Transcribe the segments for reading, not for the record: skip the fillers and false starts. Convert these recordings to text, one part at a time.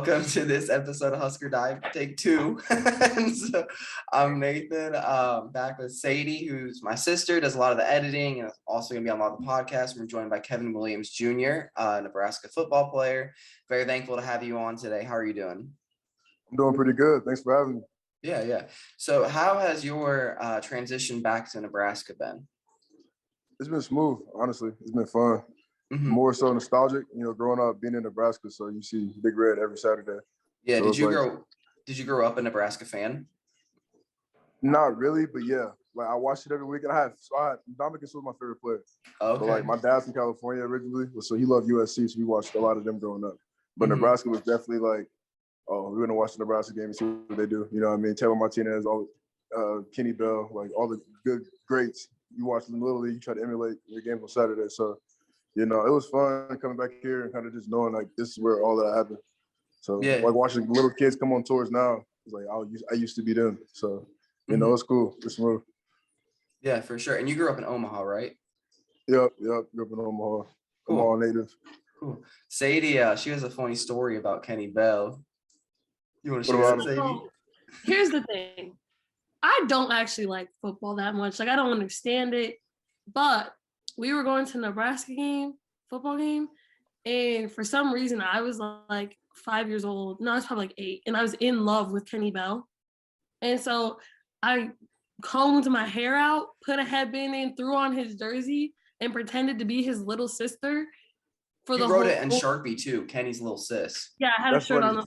welcome to this episode of Husker Dive, take 2. And so I'm Nathan, back with Sadie, who's my sister, does a lot of the editing and is also going to be on a lot of the podcasts. We're joined by Kevin Williams Jr., Nebraska football player. Very thankful to have you on today. How are you doing? I'm doing pretty good. Thanks for having me. Yeah. So how has your transition back to Nebraska been? It's been smooth, honestly. It's been fun. Mm-hmm. More so nostalgic, growing up being in Nebraska, so you see Big Red every Saturday. Yeah, so did you grow up a Nebraska fan? Not really, but yeah. Like I watched it every week, and I had Dominic was my favorite player. Okay. So like my dad's from California originally, so he loved USC, so we watched a lot of them growing up. But Mm-hmm. Nebraska was definitely like, oh, we're gonna watch the Nebraska game and see what they do. You know what I mean? Taylor Martinez, Kenny Bell, like all the good greats. You watch them literally, you try to emulate the game on Saturday. So, it was fun coming back here and kind of just knowing like this is where all that happened. So yeah. Like watching little kids come on tours now, it's like I used to be them. So, Mm-hmm. It's cool. It's smooth. Yeah, for sure. And you grew up in Omaha, right? Yep. Grew up in Omaha. Cool. Omaha native. Cool. Sadie, she has a funny story about Kenny Bell. You want to share that, Sadie? So, here's the thing. I don't actually like football that much. Like, I don't understand it. But we were going to Nebraska football game, and for some reason, I was like 5 years old. No, I was probably like 8, and I was in love with Kenny Bell. And so I combed my hair out, put a headband in, threw on his jersey, and pretended to be his little sister. You wrote it in Sharpie too, Kenny's little sis. Yeah, I had a shirt on,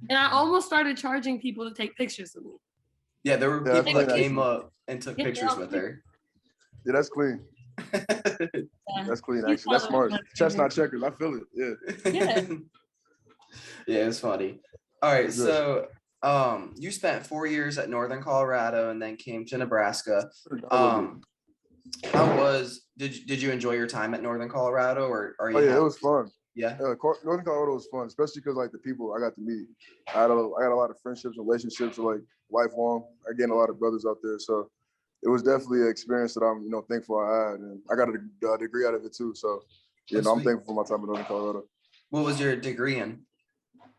and I almost started charging people to take pictures of me. Yeah, there were people that came up and took pictures with her. Yeah, that's clean. That's clean, actually. That's smart. Chestnut checkers, I feel it. Yeah. Yeah, it's funny. All right, so you spent 4 years at Northern Colorado and then came to Nebraska. Did you enjoy your time at Northern Colorado, or are you? Oh yeah, it was fun. Yeah. Northern Colorado was fun, especially because like the people I got to meet. I got a lot of friendships, relationships, like lifelong. I gained a lot of brothers out there, so it was definitely an experience that I'm thankful I had, and I got a degree out of it too. So I'm thankful for my time at Northern Colorado. What was your degree in?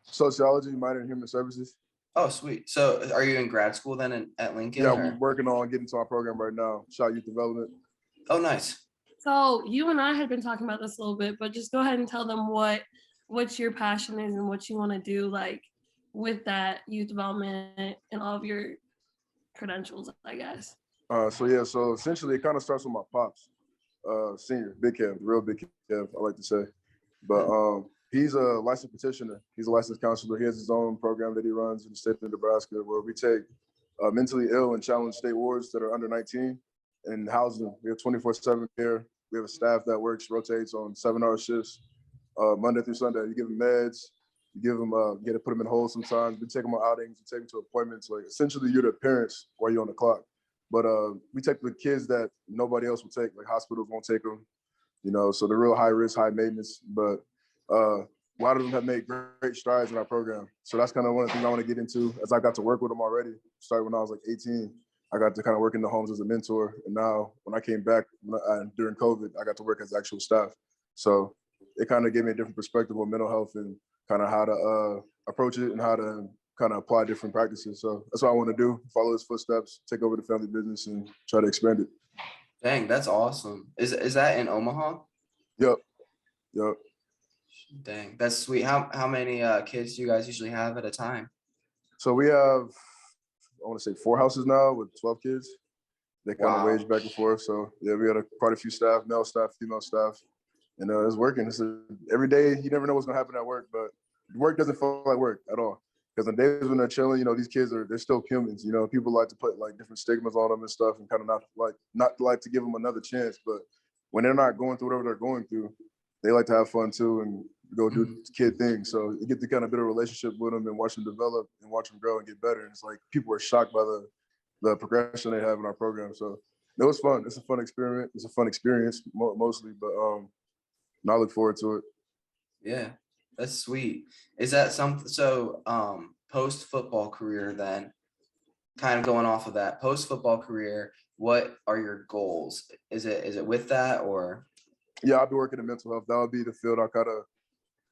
Sociology, minor in human services. Oh, sweet. So are you in grad school then at Lincoln? Yeah, I'm working on getting to our program right now, Shot Youth Development. Oh, nice. So you and I had been talking about this a little bit, but just go ahead and tell them what your passion is and what you want to do, like with that youth development and all of your credentials, I guess. So essentially it kind of starts with my pops, senior, Big Kev, real Big Kev, I like to say. But he's a licensed petitioner. He's a licensed counselor. He has his own program that he runs in the state of Nebraska where we take mentally ill and challenged state wards that are under 19 and house them. We have 24/7 care. We have a staff that rotates on 7-hour shifts, Monday through Sunday. You give them meds, you give them, put them in holes sometimes. We take them on outings, we take them to appointments. Like essentially you're the parents while you're on the clock. But we take the kids that nobody else will take, like hospitals won't take them, so they're real high risk, high maintenance. But a lot of them have made great strides in our program. So that's kind of one of the things I want to get into as I got to work with them already. Started when I was like 18. I got to kind of work in the homes as a mentor. And now when I came back during COVID, I got to work as actual staff. So it kind of gave me a different perspective on mental health and kind of how to approach it and how to kind of apply different practices. So that's what I want to do, follow his footsteps, take over the family business and try to expand it. Dang, that's awesome. Is that in Omaha? Yep. Dang, that's sweet. How many kids do you guys usually have at a time? So we have, I want to say 4 houses now with 12 kids. They kind of range back and forth. So yeah, we had quite a few staff, male staff, female staff, and it's working. Every day, you never know what's gonna happen at work, but work doesn't feel like work at all. Because on days when they're chilling, these kids they're still humans. People like to put like different stigmas on them and stuff, and kind of not like to give them another chance. But when they're not going through whatever they're going through, they like to have fun too and go do kid things. So you get to kind of build a relationship with them and watch them develop and watch them grow and get better. And it's like people are shocked by the progression they have in our program. So it was fun. It's a fun experiment. It's a fun experience mostly, but I look forward to it. Yeah, that's sweet. Is that something? So post football career then, kind of going off of that post football career, what are your goals? Is it with that or? Yeah, I'll be working in mental health. That would be the field I kind of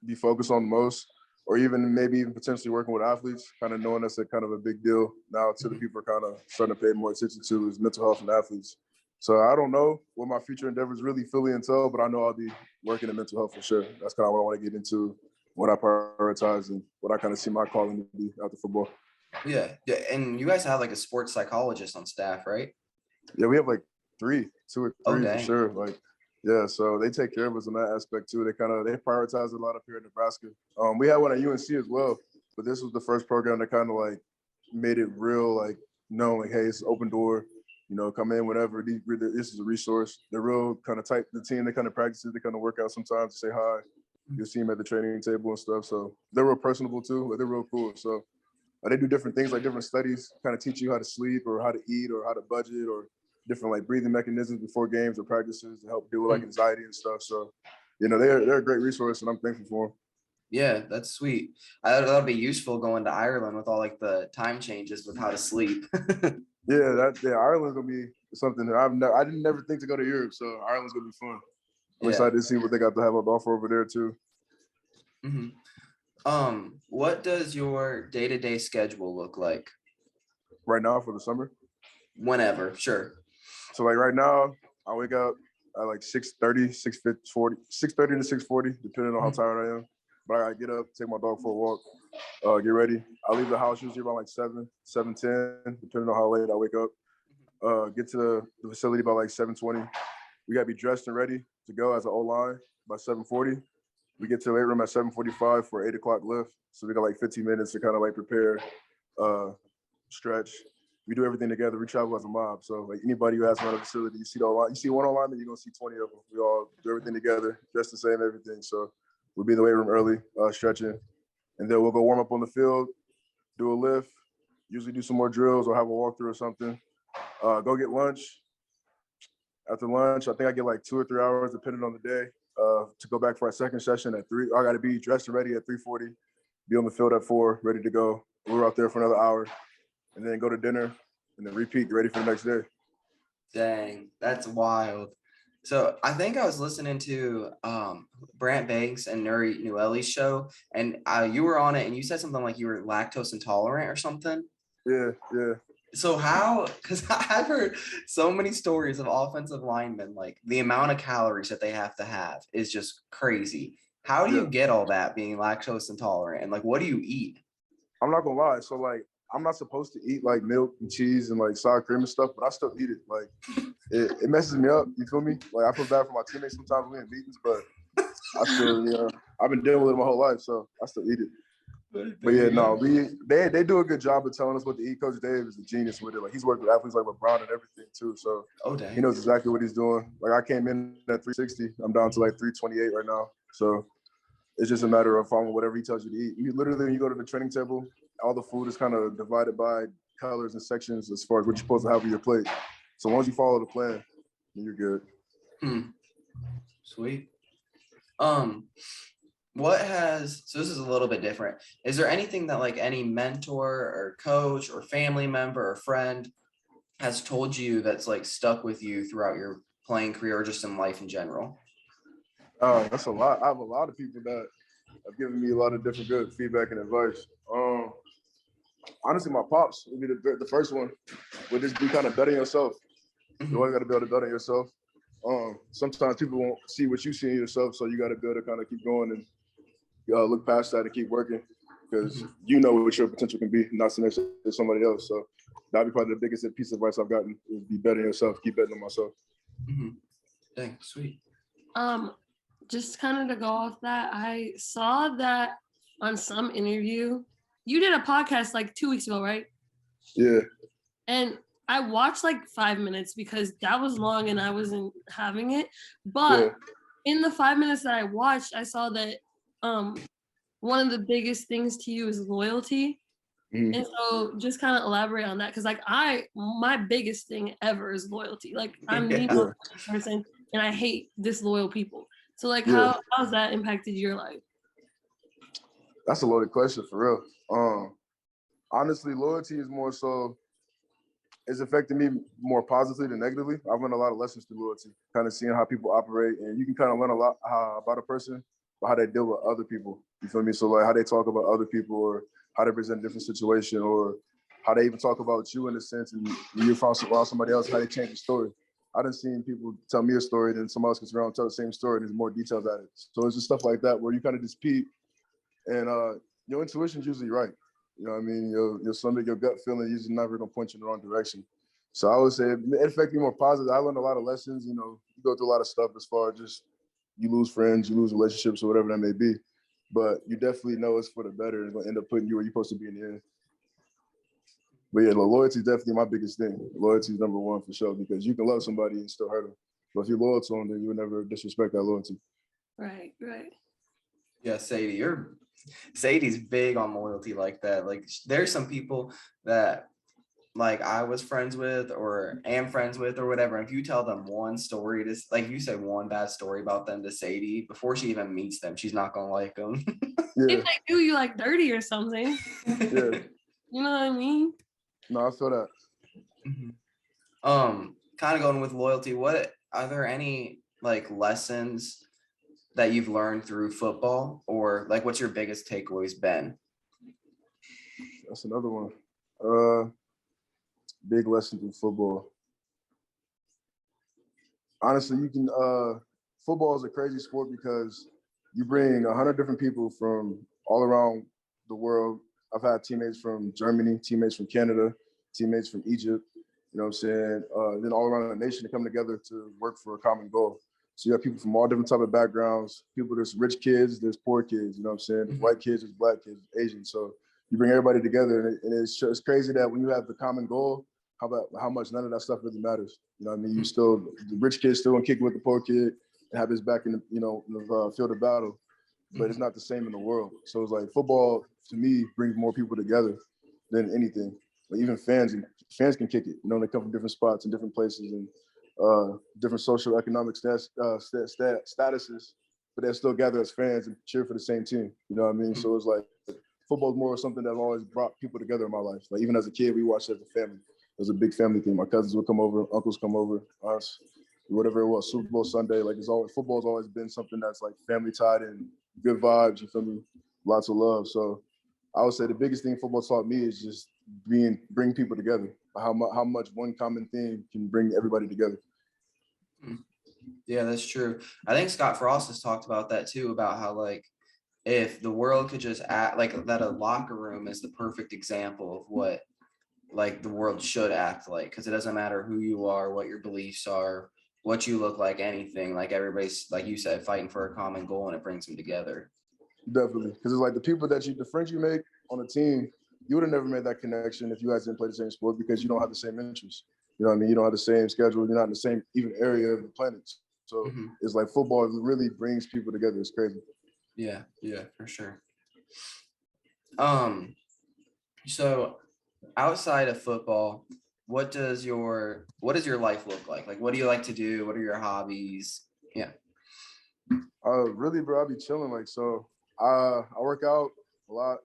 be focused on the most. or even maybe even potentially working with athletes, kind of knowing that's a kind of a big deal now to the people are kind of starting to pay more attention to is mental health and athletes. So I don't know what my future endeavors really fully entail, but I know I'll be working in mental health for sure. That's kind of what I want to get into, what I prioritize, and what I kind of see my calling to be after football. Yeah. Yeah. And you guys have like a sports psychologist on staff, right? Yeah, we have like two or Oh, three for dang. sure. Like, yeah, so they take care of us in that aspect too. They prioritize a lot up here in Nebraska. We had one at UNC as well, but this was the first program that kind of like made it real, like knowing like, hey, it's an open door. You know, come in whenever. This is a resource. They're real kind of tight. The team, they kind of practices. They kind of work out sometimes. Say hi. You'll see them at the training table and stuff. So they're real personable too. Like, they're real cool. So they do different things, like different studies, kind of teach you how to sleep or how to eat or how to budget or different like breathing mechanisms before games or practices to help deal with like anxiety and stuff. So, you know, they're a great resource, and I'm thankful for them. Yeah, that's sweet. That'll be useful going to Ireland with all like the time changes with how to sleep. Yeah, Ireland's gonna be something that I didn't never think to go to Europe, so Ireland's gonna be fun. I'm excited to see what they got to have up offer over there too. What does your day-to-day schedule look like? Right now for the summer. Whenever, sure. So like right now, I wake up at like 6:30, 6:30 to 6:40, depending on how tired I am. But I gotta get up, take my dog for a walk, get ready. I leave the house usually around like 7:10, depending on how late I wake up. Get to the facility by like 7:20. We gotta be dressed and ready to go as an O-line by 7:40. We get to the weight room at 7:45 for 8 o'clock lift. So we got like 15 minutes to kind of like prepare, stretch. We do everything together. We travel as a mob. So like anybody who has another facility, you see one online, then you're gonna see 20 of them. We all do everything together, dress the same, everything. So we'll be in the weight room early, stretching, and then we'll go warm up on the field, do a lift, usually do some more drills or have a walkthrough or something. Go get lunch. After lunch, I think I get like 2 or 3 hours, depending on the day, to go back for our second session at 3. I got to be dressed and ready at 3:40, be on the field at 4, ready to go. We're out there for another hour, and then go to dinner, and then repeat, get ready for the next day. Dang, that's wild. So I think I was listening to Brant Banks and Nuri Newelli's show, and you were on it, and you said something like you were lactose intolerant or something. Yeah. So how, because I've heard so many stories of offensive linemen, like the amount of calories that they have to have is just crazy. How do you get all that being lactose intolerant? And like, what do you eat? I'm not gonna lie. So like, I'm not supposed to eat like milk and cheese and like sour cream and stuff, but I still eat it. Like, it messes me up. You feel me? Like, I feel bad for my teammates sometimes when we in meetings, but I still, I've been dealing with it my whole life, so I still eat it. But yeah, no, they do a good job of telling us what to eat. Coach Dave is a genius with it. Like, he's worked with athletes like LeBron and everything too. So he knows exactly what he's doing. Like, I came in at 360. I'm down to like 328 right now. So it's just a matter of following whatever he tells you to eat. You literally, when you go to the training table, all the food is kind of divided by colors and sections as far as what you're supposed to have on your plate. So once you follow the plan, then you're good. Sweet. So this is a little bit different. Is there anything that like any mentor or coach or family member or friend has told you that's like stuck with you throughout your playing career or just in life in general? That's a lot. I have a lot of people that have given me a lot of different good feedback and advice. Honestly, my pops would be the first one. Would just be kind of betting yourself. You always got to be able to bet on yourself. Sometimes people won't see what you see in yourself, so you got to be able to kind of keep going and look past that and keep working, because you know what your potential can be, not so next to somebody else. So that'd be probably the biggest piece of advice I've gotten, is be betting yourself, keep betting on myself. Dang, sweet. Just kind of to go off that, I saw that on some interview. You did a podcast like 2 weeks ago, right? Yeah. And I watched like 5 minutes because that was long and I wasn't having it. But in the 5 minutes that I watched, I saw that one of the biggest things to you is loyalty. And so just kind of elaborate on that, because like my biggest thing ever is loyalty. Like, I'm the person and I hate disloyal people. So like how's that impacted your life? That's a loaded question for real. Honestly, loyalty is more so, it's affected me more positively than negatively. I've learned a lot of lessons through loyalty, kind of seeing how people operate, and you can kind of learn a lot about a person, how they deal with other people. You feel me? So like how they talk about other people or how they present a different situation or how they even talk about you in a sense and you found somebody else, how they change the story. I done seen people tell me a story, then somebody else gets around and tell the same story, and there's more details added. So it's just stuff like that where you kind of just peep, and your intuition's usually right. You know what I mean? Your stomach, your gut feeling usually never gonna point you in the wrong direction. So I would say it affected me more positive. I learned a lot of lessons. You know, you go through a lot of stuff as far as just you lose friends, you lose relationships, or whatever that may be. But you definitely know it's for the better. It's gonna end up putting you where you're supposed to be in the end. But yeah, loyalty is definitely my biggest thing. Loyalty is number one for sure because you can love somebody and still hurt them. But if you're loyal to them, then you would never disrespect that loyalty. Right, right. Yeah, Sadie's big on loyalty like that. Like there's some people that like I was friends with or am friends with or whatever. If you tell them one story, like you say one bad story about them to Sadie before she even meets them, she's not gonna like them. Yeah. If they do you like dirty or something. Yeah. You know what I mean? No, I feel that. Kind of going with loyalty, what are there any like lessons that you've learned through football or like what's your biggest takeaways been? That's another one. Big lesson through football. Honestly, you can football is a crazy sport because you bring 100 different people from all around the world. I've had teammates from Germany, teammates from Canada, teammates from Egypt, you know what I'm saying? Then all around the nation to come together to work for a common goal. So you have people from all different type of backgrounds, people, there's rich kids, there's poor kids, you know what I'm saying? There's white kids, there's black kids, Asian. So you bring everybody together and it's crazy that when you have the common goal, how much none of that stuff really matters. You know what I mean? The rich kid still gonna kick with the poor kid and have his back in the field of battle, but it's not the same in the world. So it's like football to me brings more people together than anything. Like even fans can kick it. You know, they come from different spots and different places and different social economic statuses, but they still gather as fans and cheer for the same team. You know what I mean? So it's like football is more something that always brought people together in my life. Like even as a kid, we watched it as a family. It was a big family thing. My cousins would come over, uncles come over, us, whatever it was, Super Bowl Sunday. Like football's always been something that's like family tied and good vibes. You feel me? Lots of love. So I would say the biggest thing football taught me is just bring people together. How much one common thing can bring everybody together. Yeah, that's true. I think Scott Frost has talked about that too, about how like if the world could just act like that, a locker room is the perfect example of what like the world should act like, because it doesn't matter who you are, what your beliefs are, what you look like, anything. Like everybody's, like you said, fighting for a common goal and it brings them together. Definitely, because it's like the friends you make on a team, you would have never made that connection if you guys didn't play the same sport because you don't have the same interests. You know what I mean? You don't have the same schedule. You're not in the same even area of the planet. So it's like football really brings people together. It's crazy. Yeah, for sure. So outside of football, what does your life look like? Like, what do you like to do? What are your hobbies? Yeah. Really, bro, I be chilling. Like, so I work out a lot.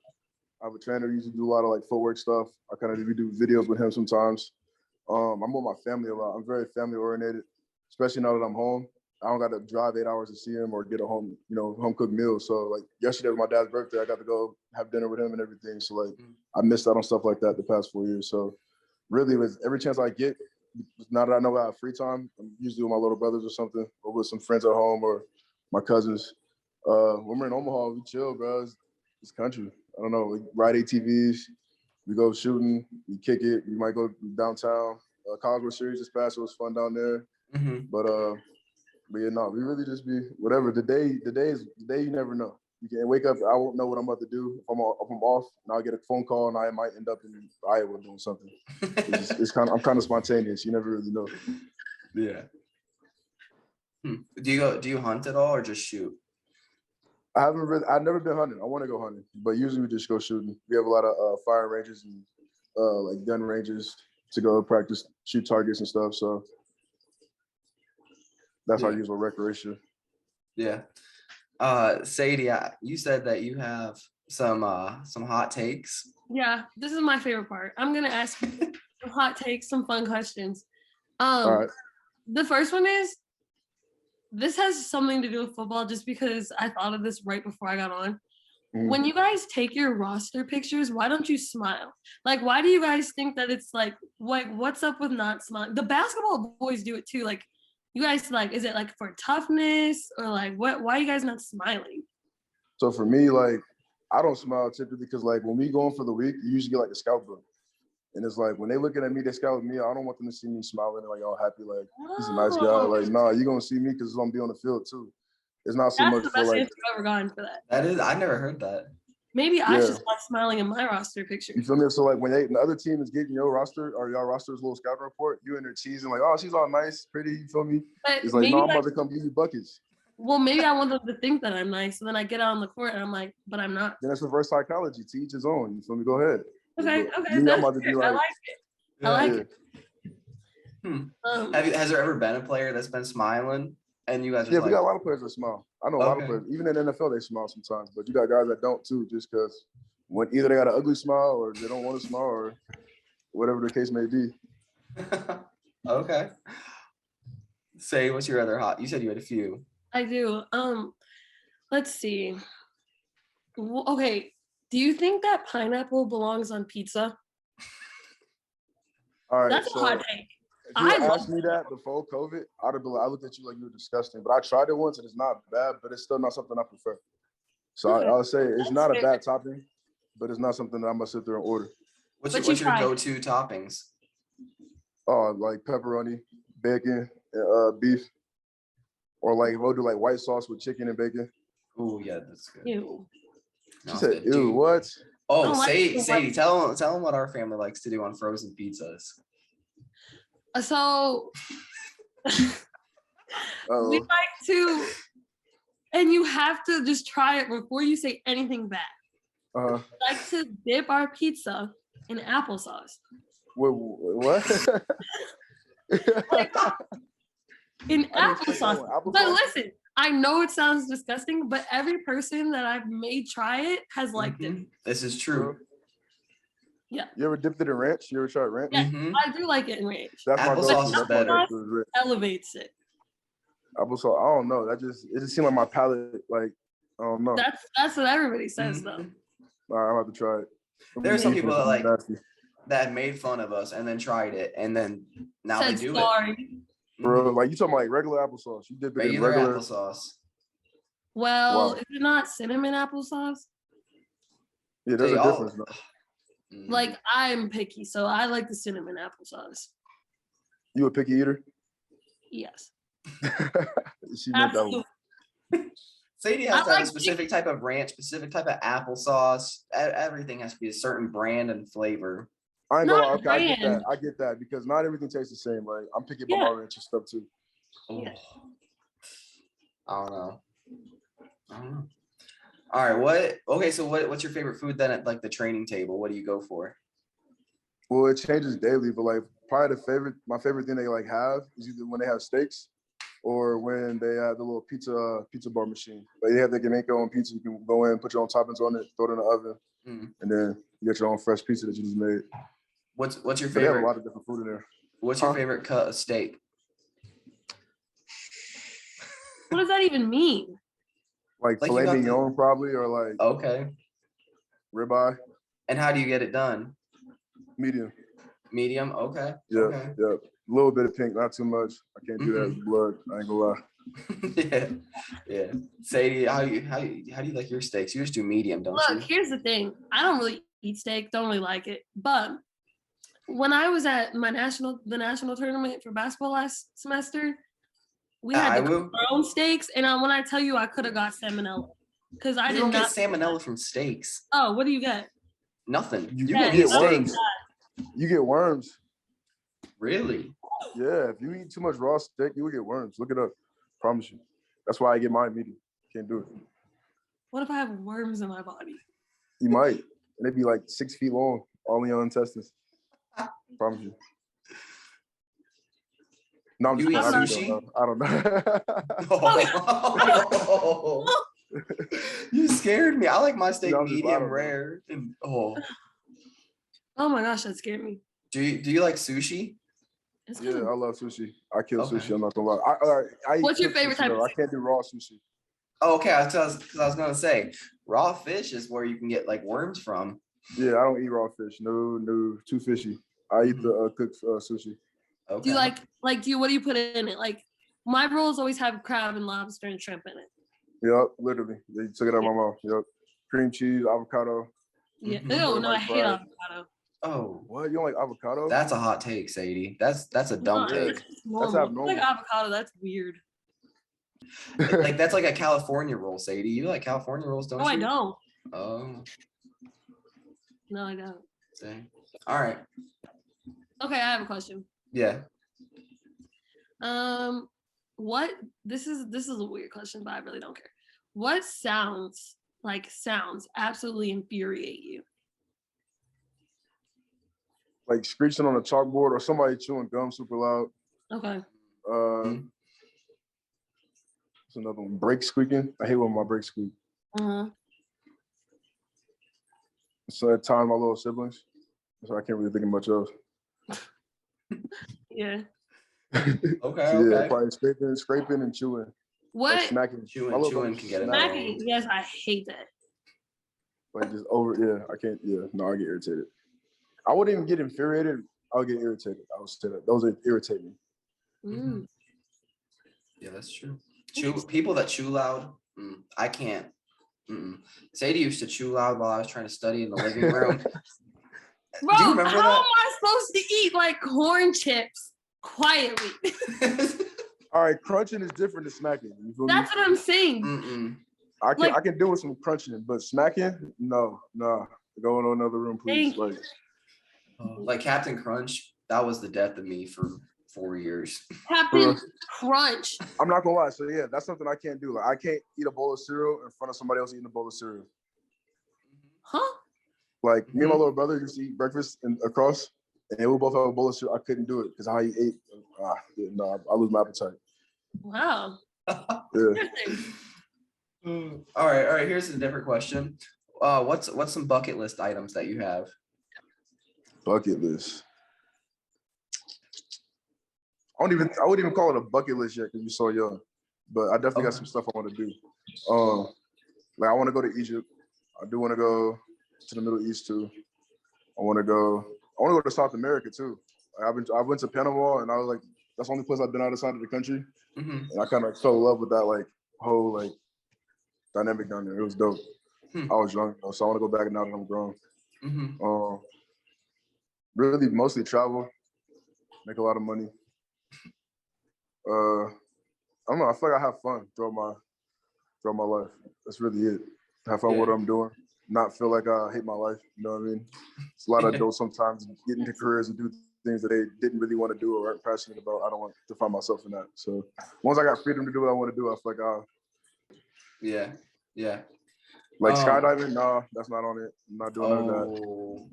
I have a trainer who used to do a lot of like footwork stuff. I kind of do videos with him sometimes. I'm with my family a lot. I'm very family oriented, especially now that I'm home. I don't got to drive 8 hours to see him or get a home cooked meal. So like yesterday was my dad's birthday. I got to go have dinner with him and everything. So like I missed out on stuff like that the past 4 years. So really, with every chance I get, now that I know I have free time, I'm usually with my little brothers or something, or with some friends at home or my cousins. When we're in Omaha, we chill, bro. It's country. I don't know. We ride ATVs. We go shooting. We kick it. We might go downtown. College World Series this past, it was fun down there. But yeah, no, we really just be whatever. The day you never know. You can wake up. I won't know what I'm about to do. If I'm off, and I'll get a phone call, and I might end up in Iowa doing something. I'm kind of spontaneous. You never really know. Yeah. Do you hunt at all or just shoot? I've never been hunting. I want to go hunting, but usually we just go shooting. We have a lot of fire ranges and like gun ranges to go practice, shoot targets and stuff. So that's our usual recreation. Yeah. Sadie, you said that you have some hot takes. Yeah, this is my favorite part. I'm gonna ask you some hot takes, some fun questions. All right. The first one is, this has something to do with football just because I thought of this right before I got on. when you guys take your roster pictures, why don't you smile? Like, why do you guys think that it's like what's up with not smiling? The basketball boys do it too. Like, you guys like, is it like for toughness or like what? Why are you guys not smiling? So for me, like, I don't smile typically because like when we go in for the week, you usually get like a scout book. And it's like when they looking at me, they scout me. I don't want them to see me smiling and like all happy, like he's a nice guy. Like, nah, you're gonna see me because it's gonna be on the field too. It's not so That's much the for best like. answer I've ever gotten for that. That is, I never heard that. Maybe I should start smiling in my roster picture. You feel me? So like when the other team is getting your roster or your roster's little scout report, you in there cheesing like, oh, she's all nice, pretty. You feel me? But it's like, no, I'm about to come give you buckets. Well, maybe I want them to think that I'm nice, and then I get out on the court and I'm like, but I'm not. Then that's reverse psychology. To each his own. You feel me? Go ahead. Okay. I'm about to be like, I like it. I like it. Has there ever been a player that's been smiling and you guys are we got a lot of players that smile. I know a lot of players. Even in the NFL, they smile sometimes. But you got guys that don't too, just because when either they got an ugly smile or they don't want to smile or whatever the case may be. Okay. Say, what's your other hot? You said you had a few. I do. Let's see. Okay. Do you think that pineapple belongs on pizza? All right. That's a hot take. If you asked me that before COVID, I looked at you like you were disgusting. But I tried it once and it's not bad, but it's still not something I prefer. So I would say it's not a bad topping, but it's not something that I'm gonna sit there and order. What's your go-to toppings? Oh, like pepperoni, bacon, beef, or like we'll do like white sauce with chicken and bacon. Oh yeah, that's good. Ew. She said, "Ew, what?" Oh, Sadie, tell them what our family likes to do on frozen pizzas. So we like to, and you have to just try it before you say anything bad. We like to dip our pizza in applesauce. What? Like, in applesauce. But listen, I know it sounds disgusting, but every person that I've made try it has liked it. This is true. Yeah. You ever dipped it in ranch? You ever tried ranch? Yeah, I do like it in ranch. That's applesauce is better. Elevates it. Applesauce, I don't know. It just seemed like my palate, like, I don't know. That's what everybody says though. All right, I'll have to try it. There are some people that made fun of us and then tried it and then now they do it. Bro, like you talking about like regular applesauce. You dip it in regular applesauce. Well, is it not cinnamon applesauce? Yeah, there's a difference though. Like I'm picky, so I like the cinnamon applesauce. You a picky eater? Yes. She meant that one. Sadie has to have a specific type of ranch, specific type of applesauce. Everything has to be a certain brand and flavor. I know. Okay, I get that because not everything tastes the same. Like I'm picky about my ranch and stuff too. Yeah. I don't know. All right. What's your favorite food then at like the training table? What do you go for? Well, it changes daily, but like probably my favorite thing they like have is either when they have steaks or when they have the little pizza bar machine. Like they have the Jamaica on pizza. You can go in, put your own toppings on it, throw it in the oven, and then you get your own fresh pizza that you just made. What's your favorite? They have a lot of different food in there. What's your favorite cut of steak? What does that even mean? Like filet mignon, probably, or like ribeye. And how do you get it done? Medium. Medium. Okay. Yeah. Okay. Yeah. A little bit of pink, not too much. I can't do that with blood. I ain't gonna lie. Yeah. Sadie, how do you like your steaks? You just do medium, don't you? Look, here's the thing. I don't really eat steak. Don't really like it. But when I was at the national tournament for basketball last semester, we had our own steaks, and when I tell you, I could have got salmonella because I did not get salmonella from steaks. Oh, what do you get? Nothing. You get worms. You get worms. Really? Yeah. If you eat too much raw steak, you will get worms. Look it up. Promise you. That's why I get mine medium. Can't do it. What if I have worms in my body? You might. And they'd be like 6 feet long, all in your intestines. Promise you. No, I'm just sushi? I don't know. You scared me. I like my steak medium rare. And, oh my gosh, that scared me. Do you like sushi? Yeah, I love sushi. I kill sushi. I'm not gonna lie. What's your favorite type of sushi? I can't do raw sushi. Oh, okay. I was gonna say raw fish is where you can get like worms from. Yeah, I don't eat raw fish. No, too fishy. I eat the cooked sushi. Okay. Do you like what do you put in it? Like my rolls always have crab and lobster and shrimp in it. Yep, literally. They took it out of my mouth. Yep. Cream cheese, avocado. Yeah. Mhm. Ew, no, I hate avocado. Oh, What? You don't like avocado? that's a hot take, Sadie. That's a dumb No, take. it's just normal. abnormal. Like avocado, that's weird. Like that's like a California roll, Sadie. You like California rolls, don't No, you? I don't. Oh, No, I don't. dang. All right. Okay, I have a question. Yeah. What this is a weird question, but I really don't care. What sounds absolutely infuriate you? Like screeching on a chalkboard or somebody chewing gum super loud. Okay. That's another one. Brake squeaking. I hate when my brakes squeak. Uh-huh. So at times my little siblings. So I can't really think of much else. Yeah. Okay. So yeah, Okay. probably scraping and chewing. What? Like smacking. Chewing My little brother can get smack. annoying. Yes, I hate that. Like just over, yeah, I can't, yeah, no, I get irritated. I wouldn't even get infuriated, I would get irritated. I would say that. Those irritate me. Mm. Yeah, that's true. People that chew loud, I can't. Sadie used to chew loud while I was trying to study in the living room. Bro, Do you remember how that? am I supposed to eat like corn chips quietly? All right, crunching is different than smacking. You feel That's me? what I'm saying. Mm-mm. I can deal with some crunching, but smacking, no. Go in another room, please. Thank Like Captain Crunch, that was the death of me for 4 years. Captain Crunch. I'm not gonna lie. So yeah, that's something I can't do. Like I can't eat a bowl of cereal in front of somebody else eating a bowl of cereal. Huh? Like me and my little brother used to eat breakfast across, and we both have a bowl of cereal. I couldn't do it because how he ate. I lose my appetite. Wow. Yeah. Interesting. All right. Here's a different question. What's some bucket list items that you have? Bucket list. I wouldn't even call it a bucket list yet because you're so young. But I definitely got some stuff I want to do. Like I want to go to Egypt. I do want to go to the Middle East too. I want to go to South America too. Like I went to Panama and I was like, that's the only place I've been outside of the country. Mm-hmm. And I kind of fell in love with that like whole like dynamic down there. It was dope. I was young, so I want to go back now that I'm grown. Mm-hmm. Really, mostly travel, make a lot of money. I don't know. I feel like I have fun throughout my life. That's really it. Have fun with what I'm doing. Not feel like I hate my life. You know what I mean? It's a lot of adults sometimes get into careers and do things that they didn't really want to do or aren't passionate about. I don't want to find myself in that. So once I got freedom to do what I want to do, I feel like Yeah. Like skydiving, no, that's not on it. I'm not doing none of that.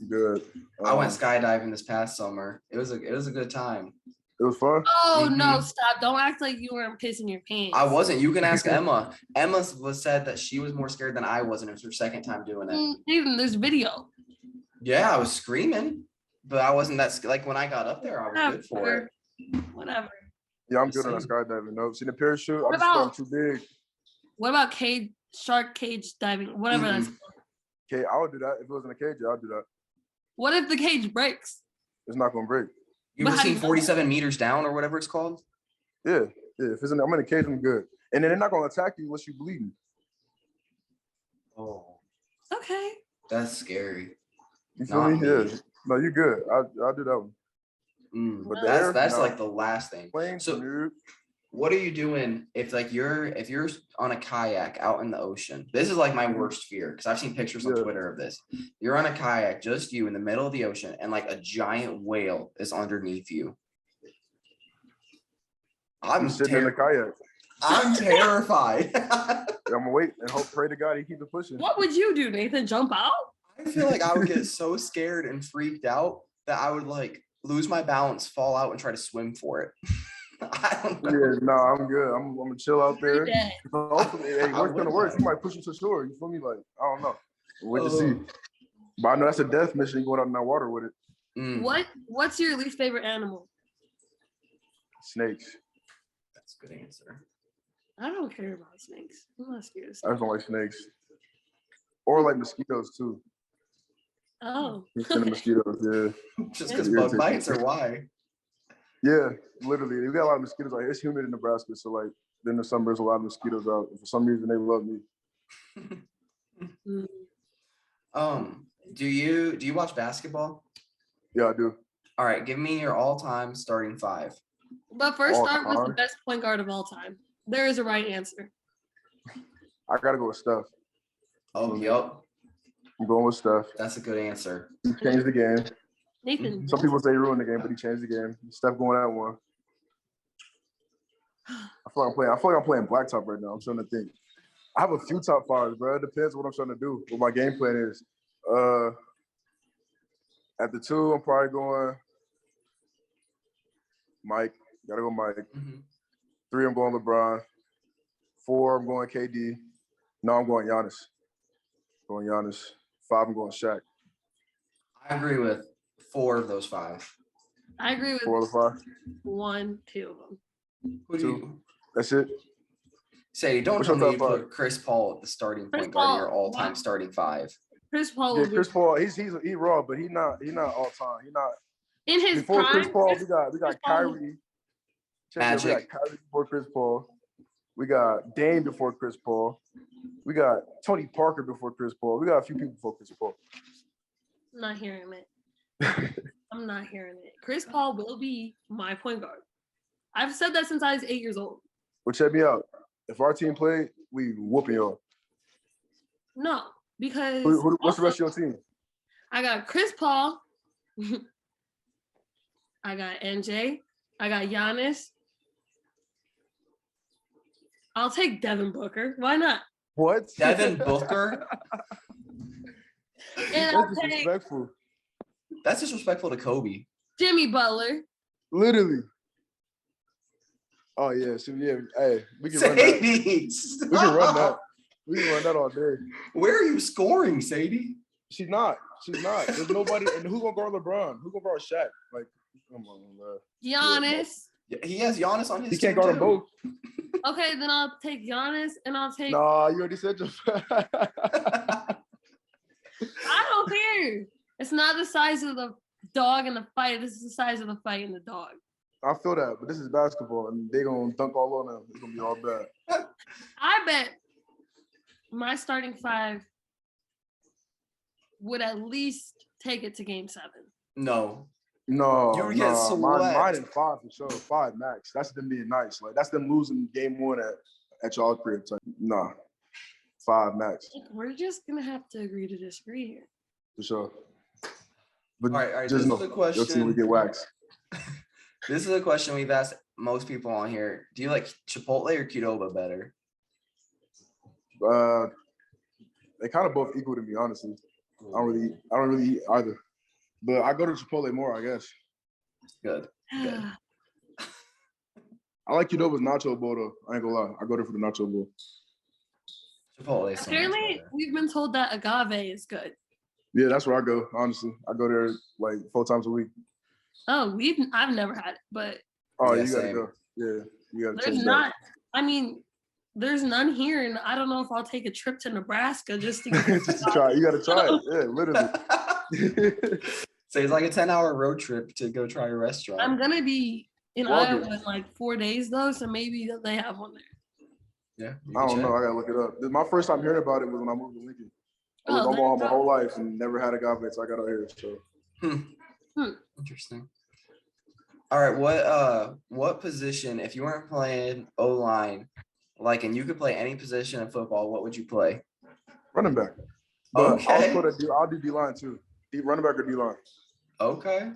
Good. I went skydiving this past summer. It was a good time. It was fun. Oh no, stop. Don't act like you weren't pissing your pants. I wasn't. You can ask Emma. Emma said that she was more scared than I was, and it was her second time doing it. Even there's video. Yeah, I was screaming, but I wasn't like when I got up there, I was good for it. Whatever. Yeah, I'm good on that skydiving. No, see the parachute, I just thought I'm too big. What about shark cage diving? Whatever that's called. Okay, I would do that. If it wasn't a cage, I'll do that. What if the cage breaks? It's not gonna break. You ever seen 47 meters down or whatever it's called? Yeah. If I'm in a cage, I'm good. And then they're not gonna attack you unless you're bleeding. Oh, okay. That's scary. You feel me? Yeah. No, you're good. I'll do that one. But that's like the last thing. So, what are you doing if you're on a kayak out in the ocean? This is like my worst fear because I've seen pictures on Twitter of this. You're on a kayak, just you in the middle of the ocean, and like a giant whale is underneath you. I'm sitting in the kayak. I'm terrified. I'm gonna wait and pray to God he keeps it pushing. What would you do, Nathan? Jump out? I feel like I would get so scared and freaked out that I would like lose my balance, fall out, and try to swim for it. I don't know. Yeah, no, I'm good. I'm gonna chill out there. Hopefully, worst gonna work. You might push you to shore. You feel me? Like, I don't know. Wait to see. But I know that's a death mission. You going out in that water with it. What's your least favorite animal? Snakes. That's a good answer. I don't care about snakes. I'm not scared of I snakes. just don't like snakes. Or like mosquitoes too. Oh. The mosquitoes, yeah. Just Yeah. because It bug irritates me. bites or why? Yeah, literally. We got a lot of mosquitoes out here. It's humid in Nebraska, so like in the summer there's a lot of mosquitoes out. For some reason they love me. Mm. Do you watch basketball? Yeah, I do. All right, give me your all-time starting five. But first, All start with the time? best point guard of all time. There is a right answer. I gotta go with Steph. Oh, yep. I'm going with Steph. That's a good answer. He changed the game. Nathan. Some people say he ruined the game, but he changed the game. Steph going at one. I feel like I'm playing blacktop right now. I'm trying to think. I have a few top fives, bro. It depends on what I'm trying to do, what my game plan is. At the 2, I'm probably going Mike. Gotta go Mike. Mhm. 3, I'm going LeBron. 4, I'm going KD. No, I'm going Giannis. 5, I'm going Shaq. I agree with 4 of those 5. I agree with 4 of the 5. 1, 2 of them. Who do you That's it. say? Don't What's tell your me you top put five? Chris Paul at the starting Chris point guard of Paul, your all-time wow. starting 5. Chris Paul Yeah, will be Chris Paul. He raw, but he not all time. He not. in his Before prime. Chris Paul, we got Chris Paul- Kyrie. Check it, we got Magic. Kyrie before Chris Paul. We got Dame before Chris Paul. We got Tony Parker before Chris Paul. We got a few people before Chris Paul. I'm not hearing it. I'm not hearing it. Chris Paul will be my point guard. I've said that since I was 8 years old. Well, check me out. If our team played, we whooping y'all. No, because What's the rest of your team? I got Chris Paul. I got NJ. I got Giannis. I'll take Devin Booker. Why not? What? Devin Booker? And I'll That's take disrespectful. That's disrespectful to Kobe. Jimmy Butler. Literally. Oh yeah, so yeah. Hey, we can run that. Sadie, We can run that. stop. We can run that all day. Where are you scoring, Sadie? She's not. There's nobody. And who gonna guard LeBron? Who gonna guard Shaq? Like, come on, man. Giannis. He has Giannis on his He can't team, guard them too. both. Okay, then I'll take Giannis and I'll take. Nah, you already said your. I don't care. It's not the size of the dog in the fight. This is the size of the fight in the dog. I feel that, but this is basketball, and they gonna dunk all on them. It's gonna be all bad. I bet my starting 5 would at least take it to game 7. No. No, You would get mine in swept. 5 for sure. 5 max. That's them being nice. Like that's them losing game 1 at y'all crib. Type. Nah, 5 max We're just gonna have to agree to disagree here. for sure. But All right, just this know, is the your team question. will get waxed. This is a question we've asked most people on here. Do you like Chipotle or Qdoba better? They kind of both equal to me, honestly. I don't really eat either. But I go to Chipotle more, I guess. Good. Good. I like Qdoba's nacho bowl though. I ain't gonna lie. I go there for the nacho bowl. Chipotle is so much Apparently, better. we've been told that agave is good. Yeah, that's where I go, honestly. I go there like 4 times a week. Oh, I've never had it, but Oh, Yeah, you gotta same. go. Yeah, you gotta there's check not. I mean, there's none here, and I don't know if I'll take a trip to Nebraska just to get just to try. You gotta try it. Yeah, literally. So it's like a 10-hour road trip to go try a restaurant. I'm gonna be in August. Iowa in like 4 days though, so maybe they have one there. Yeah. you I can don't know. check. I gotta look it up. My first time hearing about it was when I moved to Lincoln. I was Oh, on there you Omaha my go. whole life and never had agave, so I got out here. So Interesting. All right, what position, if you weren't playing O-line, like, and you could play any position in football, what would you play? running back. But Okay. I'll do D line too. Running back or D line. Okay.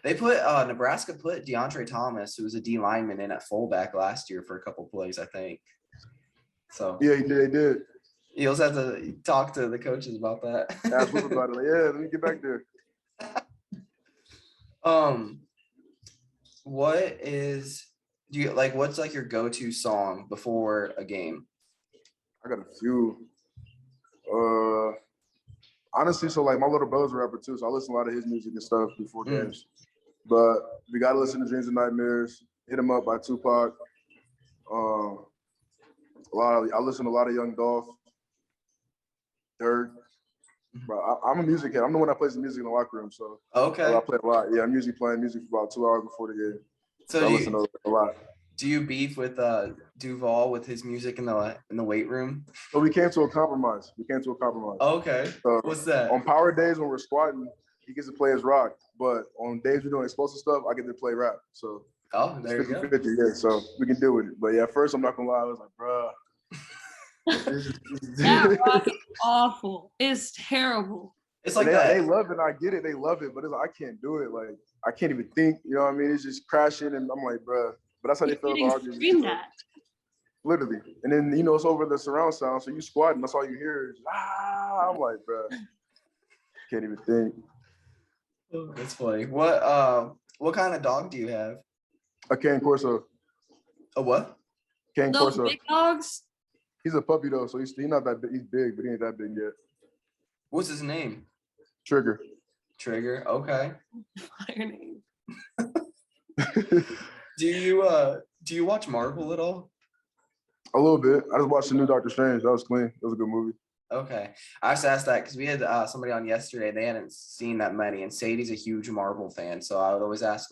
They put Nebraska put DeAndre Thomas, who was a D lineman, in at fullback last year for a couple plays, I think. So Yeah, they did. you also have to talk to the coaches about that. Ask Will about it. Like, yeah, let me get back there. What's like your go-to song before a game? I got a few. Honestly, so like my little brother's a rapper too, so I listen to a lot of his music and stuff before games. But we gotta listen to Dreams and Nightmares. Hit 'Em Up by Tupac. I listen to a lot of Young Dolph, Dirk. Bro, I'm a music head. I'm the one that plays the music in the locker room, so Okay. I play a lot. Yeah, I'm usually playing music for about 2 hours before the game. So I listen to a lot. do you beef with Duval with his music in the weight room? So we came to a compromise. Okay. So What's that? on power days when we're squatting, he gets to play his rock. But on days we're doing explosive stuff, I get to play rap. So Oh, there you go. 50-50, yeah. So we can deal with it. But yeah, at first I'm not gonna lie, I was like, bruh. That rock is awful. It's terrible. It's like they love it. I get it. They love it, but it's like I can't do it. Like I can't even think. You know what I mean? It's just crashing, and I'm like, bruh. But that's how they feel about our music. Scream that. Literally, and then it's over the surround sound, so you squat, and that's all you hear is ah. I'm like, bruh, can't even think. That's funny. What kind of dog do you have? A cane corso. A what? Cane Those corso. big dogs. He's a puppy though, so he's not that big. He's big, but he ain't that big yet. What's his name? Trigger. Trigger. Okay. Fire name. Do you watch Marvel at all? A little bit. I just watched the new Doctor Strange. That was clean. That was a good movie. Okay. I just asked that because we had somebody on yesterday. They hadn't seen that many, and Sadie's a huge Marvel fan. So I would always ask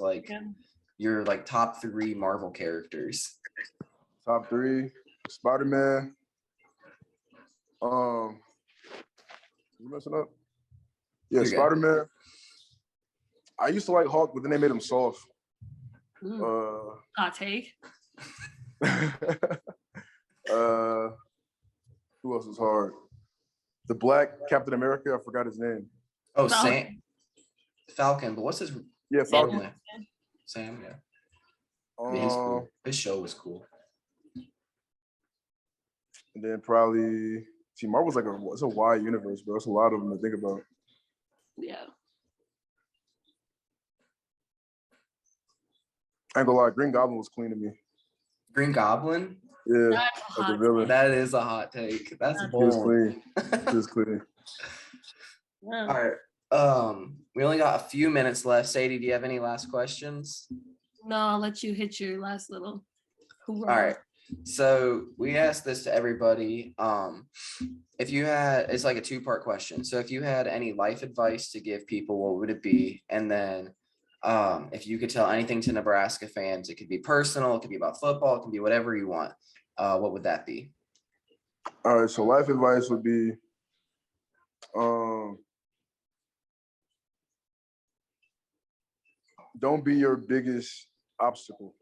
your like top 3 Marvel characters. Top 3: Spider-Man. You messing up? Yeah, You're Spider-Man. Good. I used to like Hulk, but then they made him soft. Hot take. Who else is hard? The Black Captain America. I forgot his name. Oh, Falcon. But what's his? Yeah, Falcon. Sam. Yeah. Yeah, he's cool. His show was cool. And then probably Marvel's like it's a wide universe, bro. It's a lot of them to think about. Yeah. I ain't gonna lie, Green Goblin was clean to me. Green Goblin? Yeah, like a villain. That is a hot take. That's bold. He was clean. He was clean. Yeah. All right. We only got a few minutes left. Sadie, do you have any last questions? No, I'll let you hit your last little. Hoorah. All right. So we asked this to everybody. If you had, it's like a 2-part question. So if you had any life advice to give people, what would it be? And then if you could tell anything to Nebraska fans, it could be personal, it could be about football, it can be whatever you want. What would that be? All right. So life advice would be, don't be your biggest obstacle.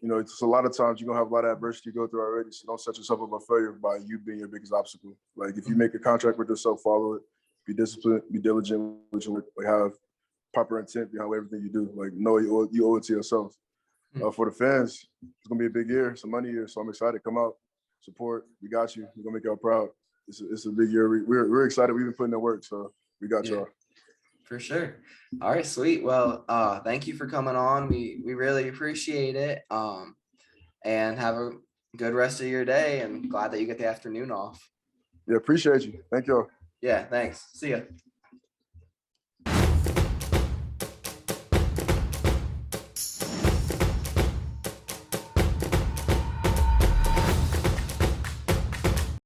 It's a lot of times you're gonna have a lot of adversity you go through already. So don't set yourself up for failure by you being your biggest obstacle. Like if you make a contract with yourself, follow it, be disciplined, be diligent with your work, like have proper intent behind everything you do. Like know you owe it to yourself. For the fans, it's gonna be a big year, it's a money year. So I'm excited. Come out, support. We got you. We're gonna make y'all proud. It's a big year. We're excited. We've been putting in work, so we got y'all. For sure. All right, sweet. Well, thank you for coming on. We really appreciate it. And have a good rest of your day, and glad that you get the afternoon off. Yeah, appreciate you. Thank y'all. Yeah, thanks. See ya.